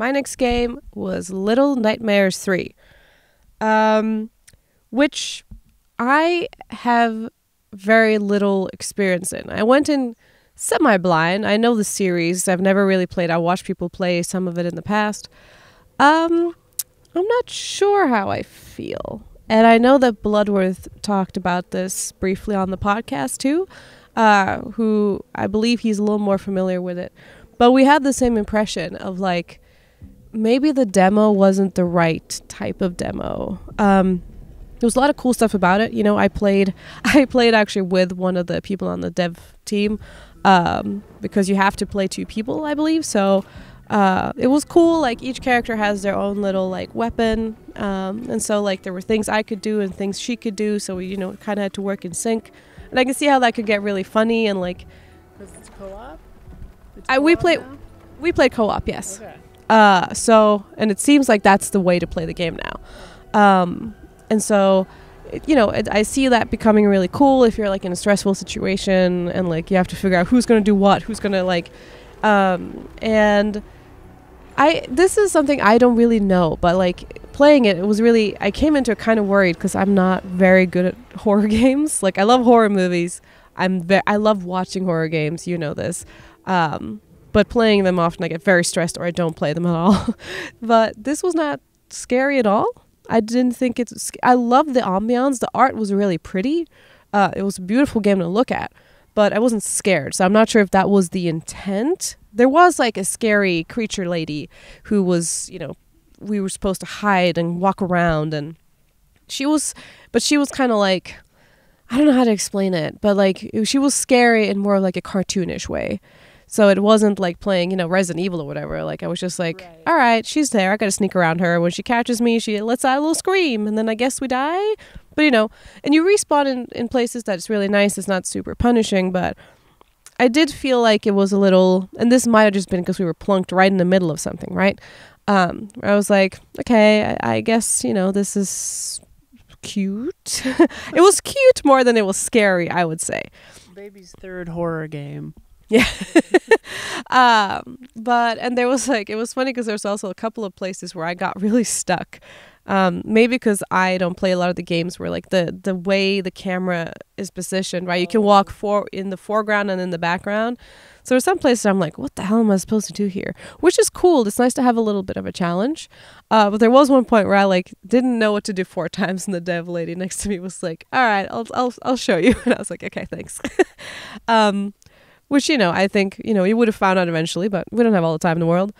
my next game was Little Nightmares 3, which I have very little experience in. I went in semi-blind. I know the series. I've never really played. I watched people play some of it in the past. I'm not sure how I feel. And I know that Bloodworth talked about this briefly on the podcast too, who I believe he's a little more familiar with it. But we had the same impression of like, maybe the demo wasn't the right type of demo. There was a lot of cool stuff about it. You know, I played actually with one of the people on the dev team, because you have to play 2 people, I believe. So it was cool. Like each character has their own little like weapon, and so like there were things I could do and things she could do. So we, you know, kind of had to work in sync, and I can see how that could get really funny and like. Because it's co-op. We played co-op, yes. Okay. So and it seems like that's the way to play the game now, and so. You know, I see that becoming really cool if you're like in a stressful situation and like you have to figure out who's going to do what, who's going to like, and this is something I don't really know, but like playing it was really, I came into it kind of worried because I'm not very good at horror games. Like I love horror movies. I love watching horror games. You know this. But playing them often I get very stressed or I don't play them at all. But this was not scary at all. I didn't think I loved the ambiance. The art was really pretty. It was a beautiful game to look at, but I wasn't scared. So I'm not sure if that was the intent. There was like a scary creature lady who was, you know, we were supposed to hide and walk around, and she was kind of like, I don't know how to explain it, but like she was scary in more like a cartoonish way. So it wasn't like playing, you know, Resident Evil or whatever. Like I was just like, right. All right, she's there. I got to sneak around her. When she catches me, she lets out a little scream, and then I guess we die. But, you know, and you respawn in places that it's really nice. It's not super punishing, but I did feel like it was a little, and this might have just been because we were plunked right in the middle of something, right? I was like, okay, I guess, you know, this is cute. It was cute more than it was scary, I would say. Baby's 3rd horror game. Yeah. And there was like, it was funny because there was also a couple of places where I got really stuck. Maybe because I don't play a lot of the games where like the way the camera is positioned, right? You can walk in the foreground and in the background. So there's some places I'm like, what the hell am I supposed to do here? Which is cool. It's nice to have a little bit of a challenge. But there was one point where I like didn't know what to do 4 times, and the dev lady next to me was like, all right, I'll show you. And I was like, okay, thanks. Which, you know, I think, you know, you would have found out eventually, but we don't have all the time in the world.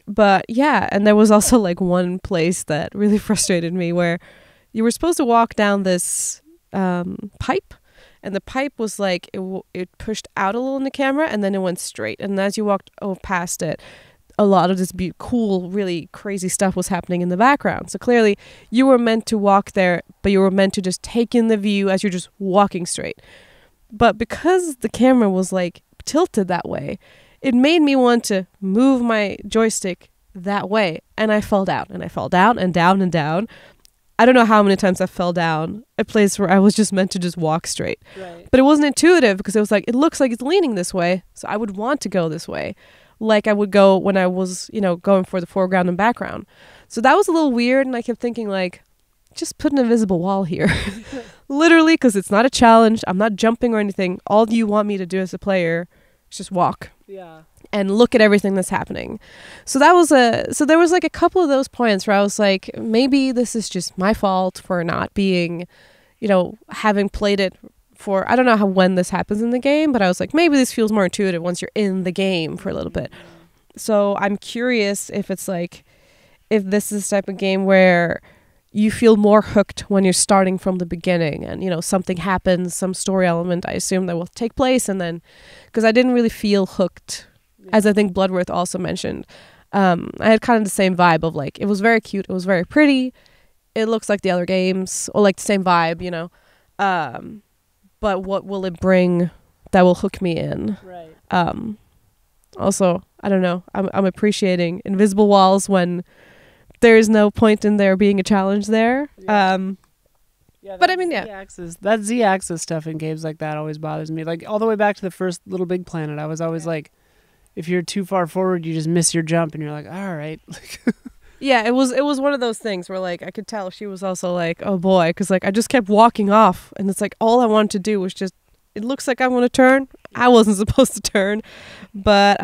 But yeah, and there was also like one place that really frustrated me where you were supposed to walk down this pipe, and the pipe was like, it pushed out a little in the camera and then it went straight. And as you walked past it, a lot of this cool, really crazy stuff was happening in the background. So clearly you were meant to walk there, but you were meant to just take in the view as you're just walking straight. But because the camera was like tilted that way, it made me want to move my joystick that way. And I fell down and I fell down and down and down. I don't know how many times I fell down a place where I was just meant to just walk straight. Right. But it wasn't intuitive because it was like, it looks like it's leaning this way. So I would want to go this way, like I would go when I was, you know, going for the foreground and background. So that was a little weird. And I kept thinking like, just put an invisible wall here. Literally, because it's not a challenge. I'm not jumping or anything. All you want me to do as a player is just walk. Yeah. And look at everything that's happening. So there was like a couple of those points where I was like, maybe this is just my fault for not being, you know, having played it for, I don't know when this happens in the game, but I was like, maybe this feels more intuitive once you're in the game for a little bit. So I'm curious if it's like, if this is the type of game where you feel more hooked when you're starting from the beginning and, you know, something happens, some story element, I assume, that will take place. And then, because I didn't really feel hooked, as I think Bloodworth also mentioned. I had kind of the same vibe of like, it was very cute. It was very pretty. It looks like the other games, or like the same vibe, you know. But what will it bring that will hook me in? Right. Also, I don't know. I'm appreciating invisible walls when there is no point in there being a challenge there. Yeah. But I mean, yeah. That Z-axis stuff in games like that always bothers me. Like all the way back to the first Little Big Planet, I was always like, if you're too far forward, you just miss your jump, and you're like, all right. Yeah, it was one of those things where like I could tell she was also like, oh boy, because like I just kept walking off, and it's like all I wanted to do was just. It looks like I want to turn. I wasn't supposed to turn, but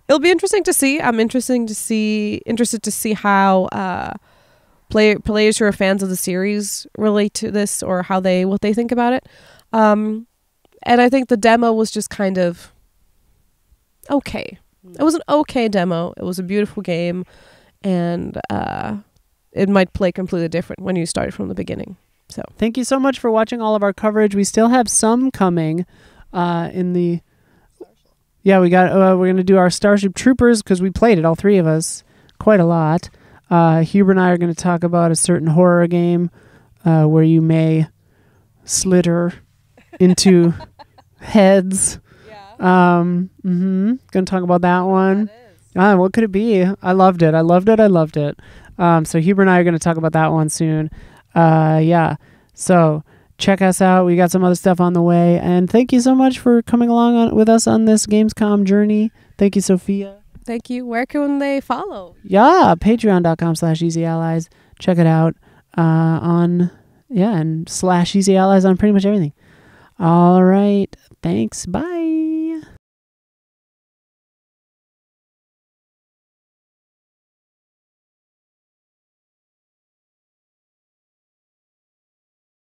it'll be interesting to see. I'm interested to see how players who are fans of the series relate to this or what they think about it. And I think the demo was just kind of okay. It was an okay demo. It was a beautiful game, and it might play completely different when you start from the beginning. So thank you so much for watching all of our coverage. We still have some coming in the... Yeah, we're going to do our Starship Troopers because we played it, all three of us, quite a lot. Huber and I are going to talk about a certain horror game where you may slither into heads. Yeah. Going to talk about that one. What could it be? I loved it. So Huber and I are going to talk about that one soon. Yeah. So check us out. We got some other stuff on the way. And thank you so much for coming along with us on this Gamescom journey. Thank you, Sophia. Thank you. Where can they follow? Yeah, patreon.com/easyallies. Check it out and /easyallies on pretty much everything. All right. Thanks. Bye.